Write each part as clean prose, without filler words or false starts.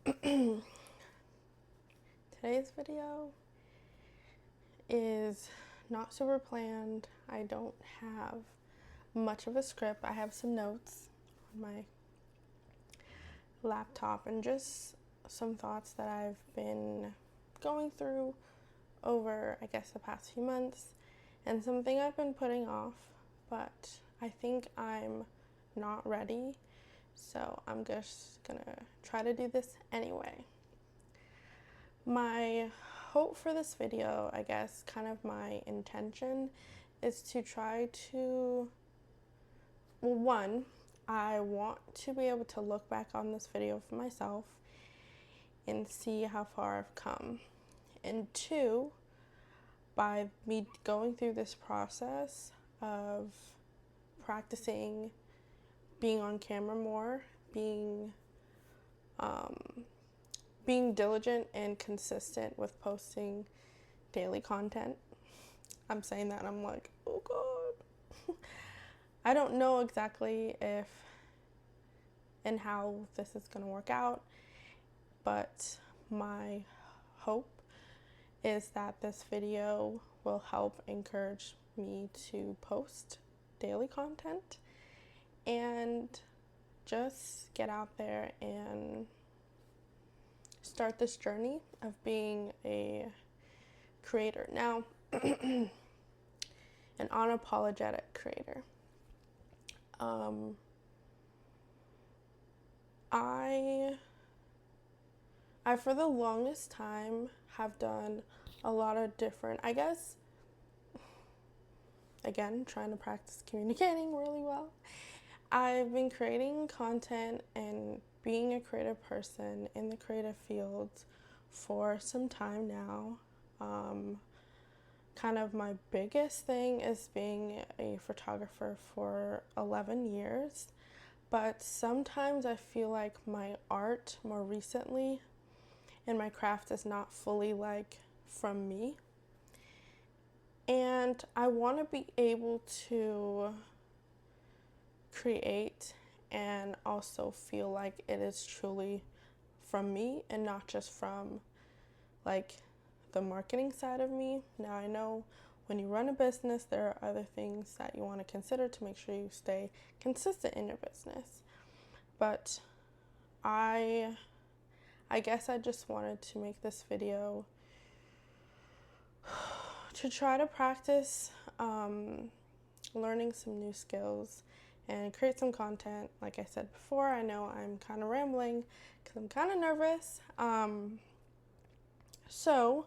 Today's video is not super planned. I don't have much of a script. I have some notes on my laptop and just some thoughts that I've been going through over, I guess, the past few months, and something I've been putting off, but I think I'm not ready, so I'm just gonna try to do this anyway. My hope for this video, I guess, kind of my intention, is to try to, well, one, I want to be able to look back on this video for myself and see how far I've come. And two, by me going through this process of practicing being on camera more, being diligent and consistent with posting daily content. I'm saying that and I'm like, oh God. I don't know exactly if and how this is going to work out, but my hope is that this video will help encourage me to post daily content and just get out there and start this journey of being a creator. Now, an unapologetic creator. I for the longest time have done a lot of different, I guess, again, trying to practice communicating really well. I've been creating content and being a creative person in the creative fields for some time now. Kind of my biggest thing is being a photographer for 11 years, but sometimes I feel like my art more recently and my craft is not fully like from me. And I want to be able to create and also feel like it is truly from me and not just from like the marketing side of me. Now, I know when you run a business, there are other things that you want to consider to make sure you stay consistent in your business. But I guess I just wanted to make this video to try to practice learning some new skills and create some content. Like I said before, I know I'm kind of rambling because I'm kind of nervous. So,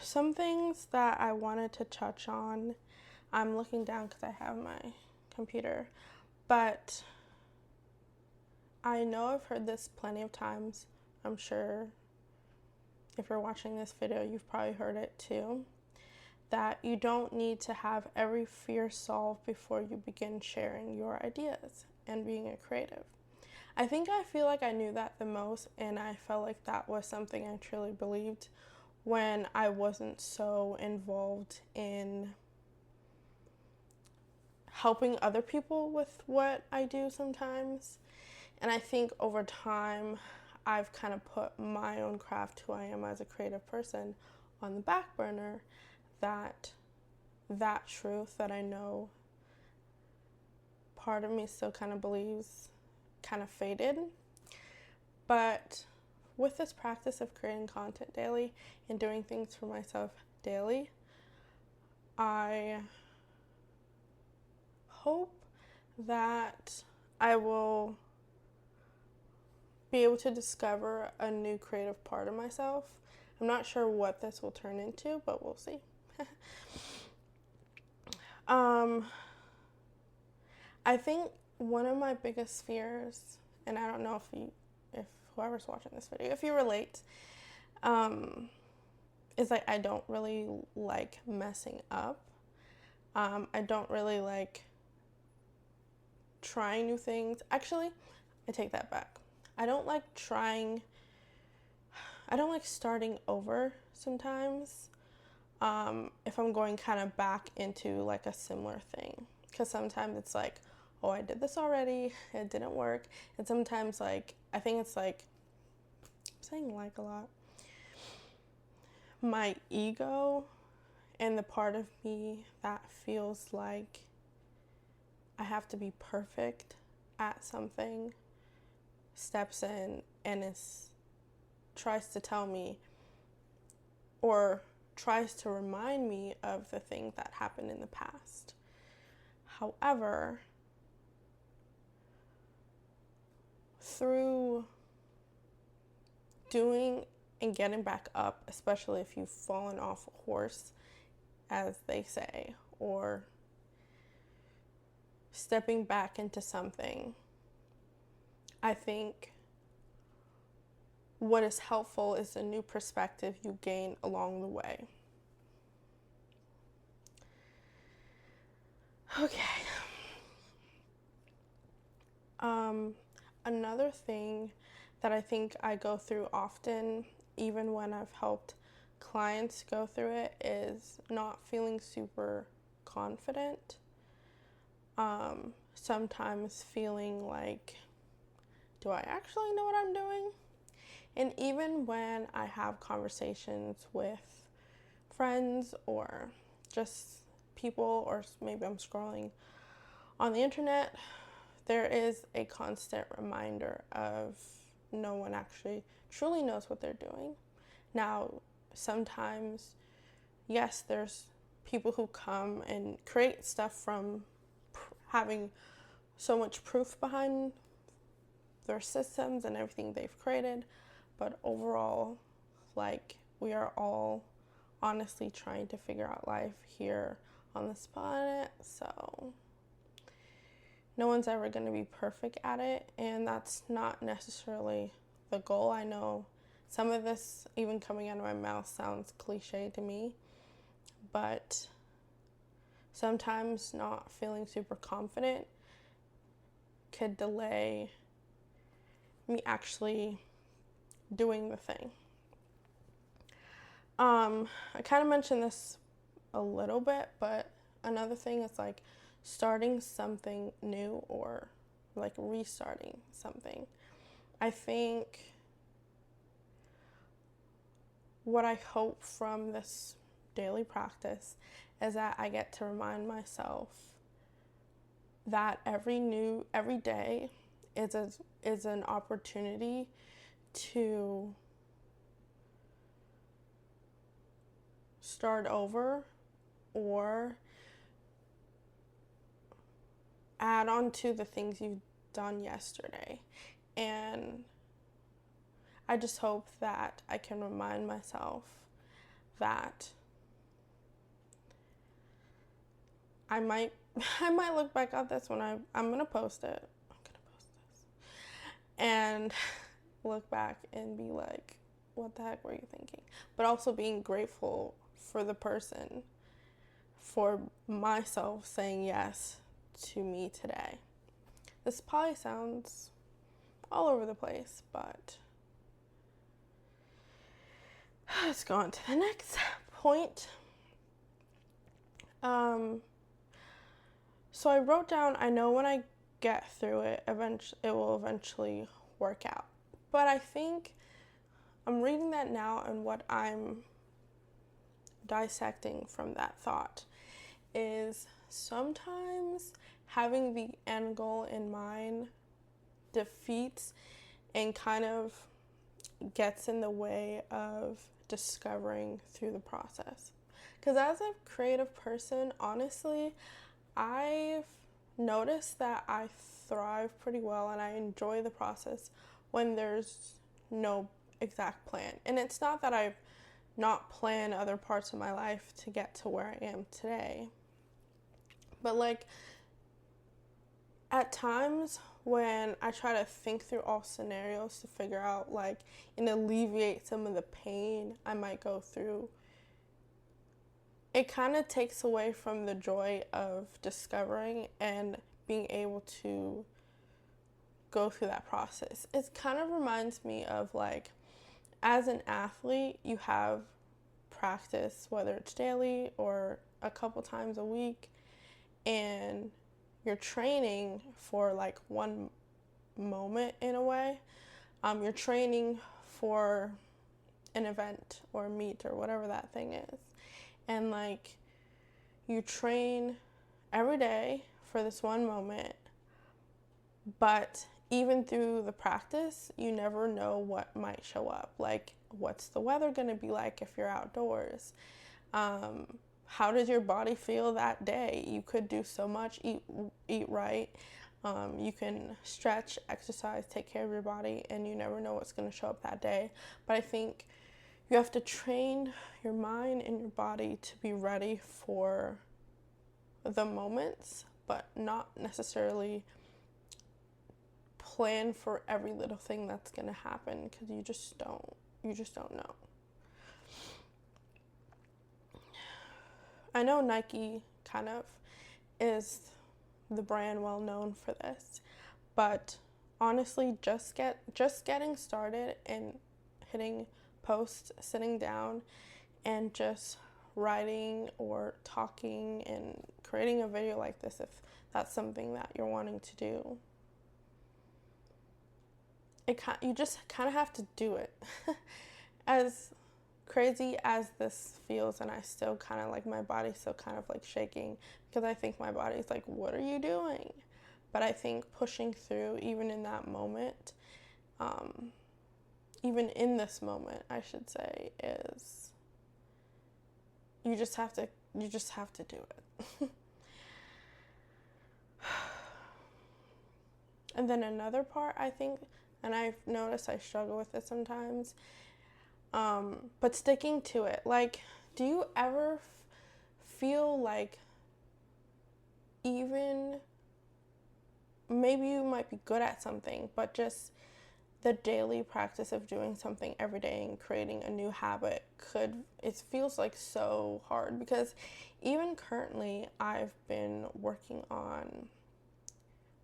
some things that I wanted to touch on, I'm looking down because I have my computer, but I know I've heard this plenty of times. I'm sure if you're watching this video, you've probably heard it too, that you don't need to have every fear solved before you begin sharing your ideas and being a creative. I feel like I knew that the most, and I felt like that was something I truly believed when I wasn't so involved in helping other people with what I do sometimes. And I think over time, I've kind of put my own craft, who I am as a creative person, on the back burner. That truth that I know part of me still kind of believes kind of faded. But with this practice of creating content daily and doing things for myself daily, I hope that I will be able to discover a new creative part of myself. I'm not sure what this will turn into, but we'll see. I think one of my biggest fears, and I don't know if whoever's watching this video, if you relate, is like I don't really like messing up. I don't really like trying new things. Actually, I take that back. I don't like starting over sometimes. If I'm going kind of back into like a similar thing, because sometimes it's like, oh, I did this already, it didn't work. And sometimes, like, I think it's like, I'm saying like a lot, my ego and the part of me that feels like I have to be perfect at something steps in and tries to tell me or tries to remind me of the thing that happened in the past. However, through doing and getting back up, especially if you've fallen off a horse, as they say, or stepping back into something, I think what is helpful is a new perspective you gain along the way. Okay. Another thing that I think I go through often, even when I've helped clients go through it, is not feeling super confident. Sometimes feeling like, do I actually know what I'm doing? And even when I have conversations with friends or just people, or maybe I'm scrolling on the internet, there is a constant reminder of no one actually truly knows what they're doing. Now, sometimes, yes, there's people who come and create stuff from having so much proof behind their systems and everything they've created, but overall, like, we are all honestly trying to figure out life here on this planet, so no one's ever going to be perfect at it, and that's not necessarily the goal. I know some of this, even coming out of my mouth, sounds cliche to me, but sometimes not feeling super confident could delay me actually doing the thing. I kind of mentioned this a little bit, but another thing is like starting something new or like restarting something. I think what I hope from this daily practice is that I get to remind myself that every day is an opportunity to start over or add on to the things you've done yesterday. And I just hope that I can remind myself that I might look back at this when I'm gonna post it. I'm gonna post this. And look back and be like, what the heck were you thinking? But also being grateful for the person, for myself saying yes to me today. This probably sounds all over the place, but let's go on to the next point. So I wrote down, I know when I get through it, it will eventually work out. But I think I'm reading that now, and what I'm dissecting from that thought is sometimes having the end goal in mind defeats and kind of gets in the way of discovering through the process. Because as a creative person, honestly, I've noticed that I thrive pretty well and I enjoy the process when there's no exact plan. And it's not that I've not planned other parts of my life to get to where I am today. But like at times when I try to think through all scenarios to figure out like and alleviate some of the pain I might go through, it kind of takes away from the joy of discovering and being able to go through that process. It kind of reminds me of like, as an athlete, you have practice, whether it's daily or a couple times a week, and you're training for like one moment in a way. You're training for an event or meet or whatever that thing is. And like you train every day for this one moment, but even through the practice, you never know what might show up. Like, what's the weather going to be like if you're outdoors? How does your body feel that day? You could do so much, eat right. You can stretch, exercise, take care of your body, and you never know what's going to show up that day. But I think you have to train your mind and your body to be ready for the moments, but not necessarily plan for every little thing that's going to happen, because you just don't know. I know Nike kind of is the brand well known for this, but honestly, just getting started and hitting post, sitting down and just writing or talking and creating a video like this, if that's something that you're wanting to do, you just kind of have to do it. As crazy as this feels, and I still kind of like, my body's still kind of like shaking, because I think my body's like, what are you doing? But I think pushing through, even in that moment, even in this moment, I should say, is you just have to do it. And then another part, I think, and I've noticed I struggle with it sometimes, but sticking to it. Like, do you ever feel like, even maybe you might be good at something, but just the daily practice of doing something every day and creating a new habit it feels like so hard? Because even currently, I've been working on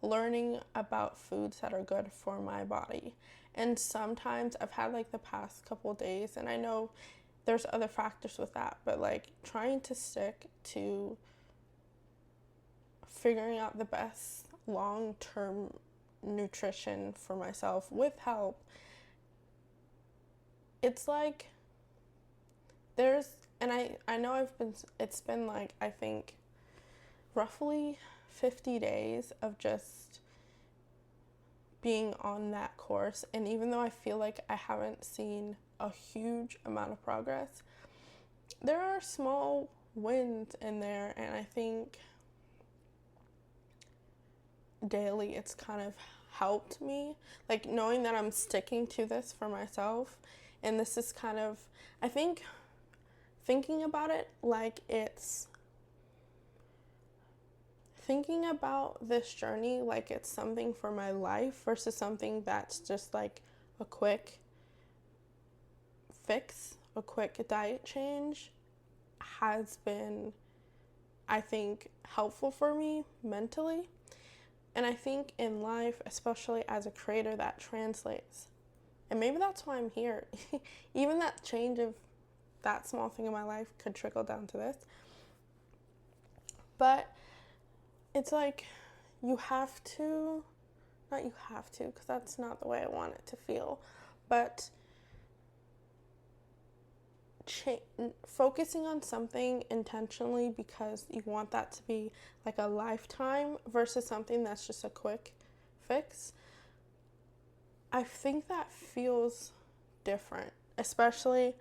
learning about foods that are good for my body. And sometimes I've had like the past couple days, and I know there's other factors with that, but like trying to stick to figuring out the best long-term nutrition for myself with help, it's like I know it's been like, I think roughly 50 days of just being on that course. And even though I feel like I haven't seen a huge amount of progress, there are small wins in there. And I think daily it's kind of helped me, like knowing that I'm sticking to this for myself. And this is kind of, I think, thinking about it like it's thinking about this journey like it's something for my life versus something that's just like a quick fix, a quick diet change, has been, I think, helpful for me mentally. And I think in life, especially as a creator, that translates. And maybe that's why I'm here. Even that change of that small thing in my life could trickle down to this. But it's like not you have to, because that's not the way I want it to feel, but focusing on something intentionally because you want that to be like a lifetime versus something that's just a quick fix, I think that feels different, especially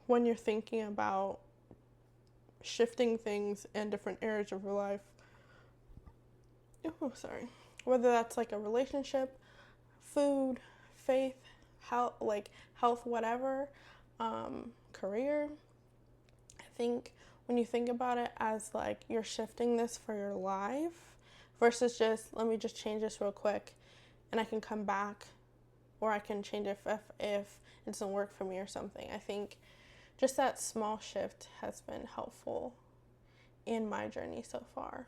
when you're thinking about shifting things in different areas of your life. Whether that's like a relationship, food, faith, health, whatever, career. I think when you think about it as like you're shifting this for your life versus just, let me just change this real quick and I can come back, or I can change it if it doesn't work for me or something. I think just that small shift has been helpful in my journey so far.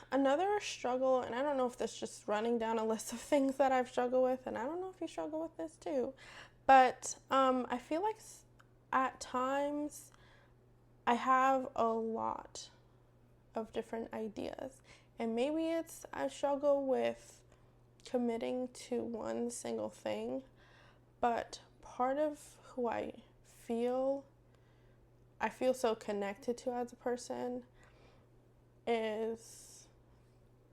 Another struggle, and I don't know if this is just running down a list of things that I've struggled with, and I don't know if you struggle with this too, but I feel like at times I have a lot of different ideas, and maybe it's I struggle with committing to one single thing, but part of who I feel so connected to as a person is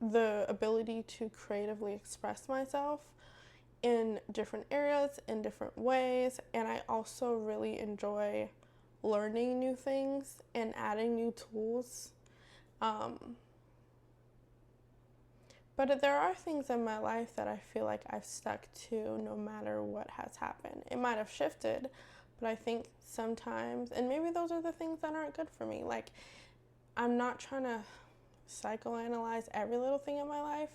the ability to creatively express myself in different areas, in different ways, and I also really enjoy learning new things and adding new tools. But there are things in my life that I feel like I've stuck to no matter what has happened. It might have shifted, but I think sometimes, and maybe those are the things that aren't good for me. Like, I'm not trying to psychoanalyze every little thing in my life,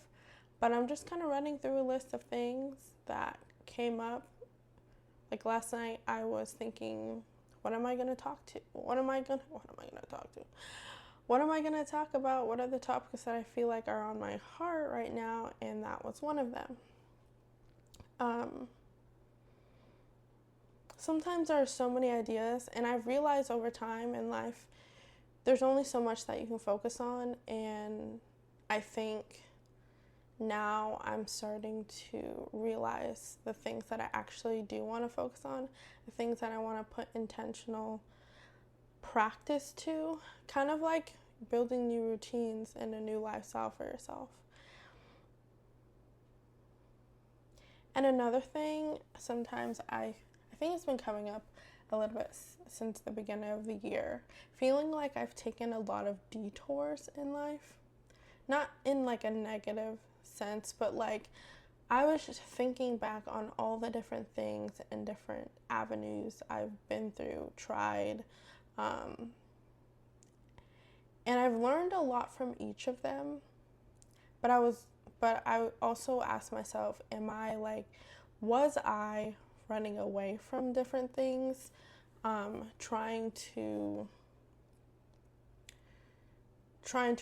but I'm just kind of running through a list of things that came up. Like last night, I was thinking, what am I going to talk to? What am I going to talk to? What am I going to talk about? What are the topics that I feel like are on my heart right now? And that was one of them. Sometimes there are so many ideas, and I've realized over time in life, there's only so much that you can focus on. And I think now I'm starting to realize the things that I actually do want to focus on, the things that I want to put intentional practice to, kind of like building new routines and a new lifestyle for yourself. And another thing, sometimes I think it's been coming up a little bit since the beginning of the year, feeling like I've taken a lot of detours in life. Not in like a negative sense, but like I was just thinking back on all the different things and different avenues I've been through, tried, and I've learned a lot from each of them. But I also asked myself, was I running away from different things, trying to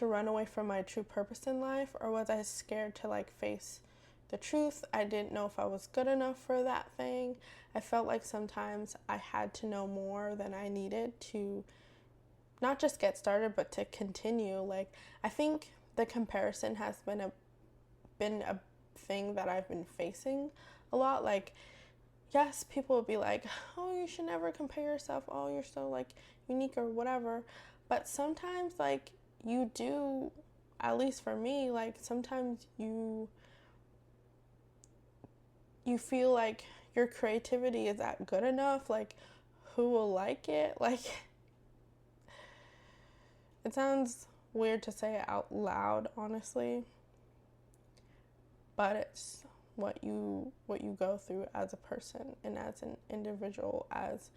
run away from my true purpose in life, or was I scared to like face the truth? I didn't know if I was good enough for that thing. I felt like sometimes I had to know more than I needed to not just get started, but to continue. Like, I think the comparison has been a thing that I've been facing a lot. Like, yes, people will be like, oh, you should never compare yourself. Oh, you're so like unique or whatever. But sometimes like you do, at least for me, like sometimes you feel like your creativity is that good enough. Like, who will like it? Like, it sounds weird to say it out loud, honestly, but it's what you go through as a person and as an individual, as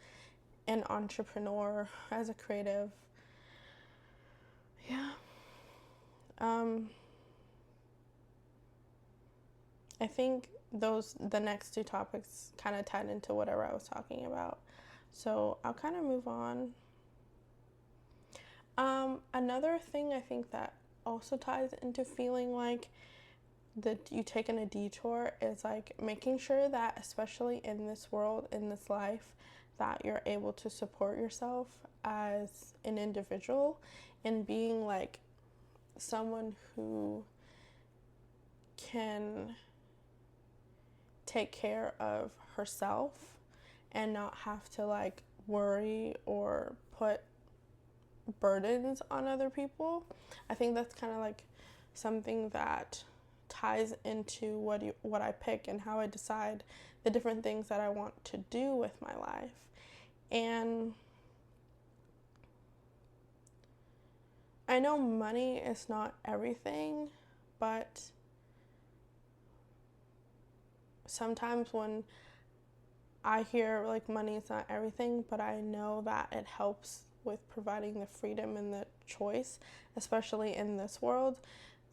an entrepreneur, as a creative. Yeah. I think the next two topics kind of tied into whatever I was talking about. So I'll kind of move on. Another thing I think that also ties into feeling like that you taken a detour is like making sure that, especially in this world, in this life, that you're able to support yourself as an individual and being like someone who can take care of herself and not have to like worry or put burdens on other people. I think that's kind of like something that ties into what I pick and how I decide the different things that I want to do with my life. And I know money is not everything, but sometimes when I hear like money is not everything, but I know that it helps with providing the freedom and the choice, especially in this world.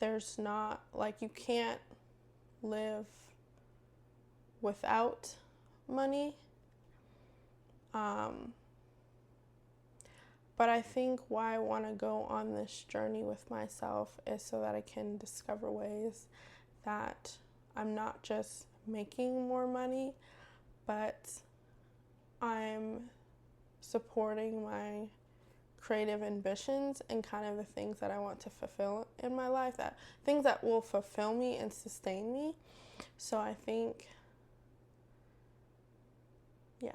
There's not, like, you can't live without money. But I think why I want to go on this journey with myself is so that I can discover ways that I'm not just making more money, but I'm supporting my creative ambitions and kind of the things that I want to fulfill in my life, that things that will fulfill me and sustain me. So I think, yeah.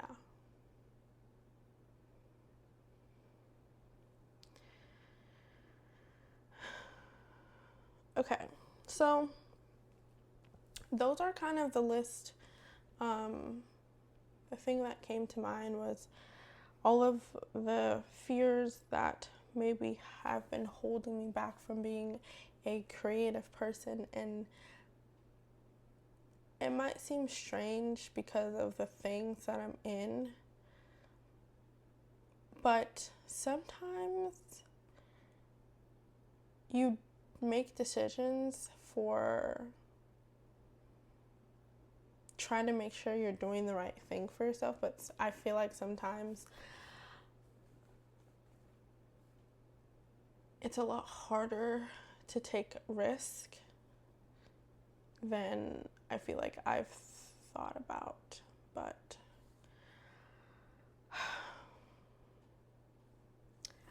Okay, so those are kind of the list. The thing that came to mind was all of the fears that maybe have been holding me back from being a creative person. And it might seem strange because of the things that I'm in, but sometimes you make decisions for trying to make sure you're doing the right thing for yourself, but I feel like sometimes it's a lot harder to take risk than I feel like I've thought about. But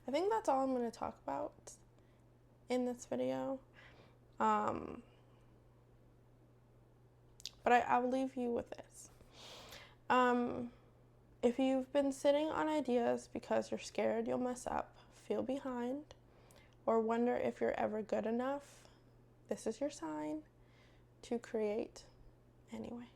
I think that's all I'm going to talk about in this video. But I will leave you with this. If you've been sitting on ideas because you're scared you'll mess up, feel behind, or wonder if you're ever good enough, this is your sign to create anyway.